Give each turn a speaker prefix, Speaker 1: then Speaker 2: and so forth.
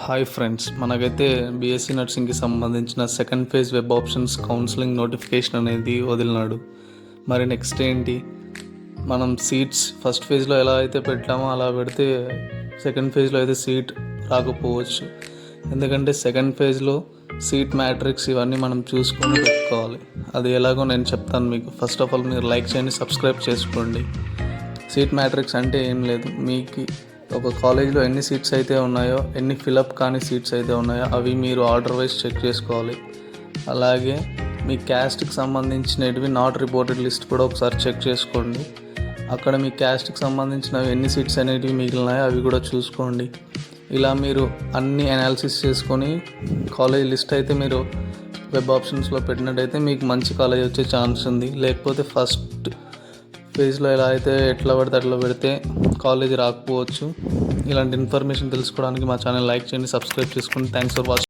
Speaker 1: Hi friends, మనకైతే BSc నర్సింగ్కి సంబంధించిన second phase web options counselling notification అనేది వదిలినాడు. మరి నెక్స్ట్ ఏంటి, మనం సీట్స్ ఫస్ట్ ఫేజ్లో ఎలా అయితే పెట్టామో అలా పెడితే సెకండ్ ఫేజ్లో అయితే సీట్ రాకపోవచ్చు. ఎందుకంటే సెకండ్ ఫేజ్లో సీట్ మ్యాట్రిక్స్ ఇవన్నీ మనం చూసుకొని పెట్టుకోవాలి. అది ఎలాగో నేను చెప్తాను మీకు. ఫస్ట్ ఆఫ్ ఆల్ మీరు లైక్ చేయండి, సబ్స్క్రైబ్ చేసుకోండి. సీట్ మ్యాట్రిక్స్ అంటే ఏం లేదు, మీకు ఒక కాలేజీలో ఎన్ని సీట్స్ అయితే ఉన్నాయో, ఎన్ని ఫిలప్ కానీ సీట్స్ అయితే ఉన్నాయో అవి మీరు ఆర్డర్ వైజ్ చెక్ చేసుకోవాలి. అలాగే మీ క్యాస్ట్కి సంబంధించినవి నాట్ రిపోర్టెడ్ లిస్ట్ కూడా ఒకసారి చెక్ చేసుకోండి. అక్కడ మీ క్యాస్ట్కి సంబంధించినవి ఎన్ని సీట్స్ అనేటివి మిగిలినాయో అవి కూడా చూసుకోండి. ఇలా మీరు అన్ని అనాలిసిస్ చేసుకొని కాలేజ్ లిస్ట్ అయితే మీరు వెబ్ ఆప్షన్స్లో పెట్టినట్టయితే మీకు మంచి కాలేజ్ వచ్చే ఛాన్స్ ఉంది. లేకపోతే ఫస్ట్ ఫేజ్లో ఎలా అయితే ఎట్లా పడితే అట్లా పెడితే కాలేజ్ రాకపోవచ్చు. ఇలాంటి ఇన్ఫర్మేషన్ తెలుసుకోవడానికి మా ఛానల్ లైక్ చేయండి, సబ్స్క్రైబ్ చేసుకోండి. Thanks for watching.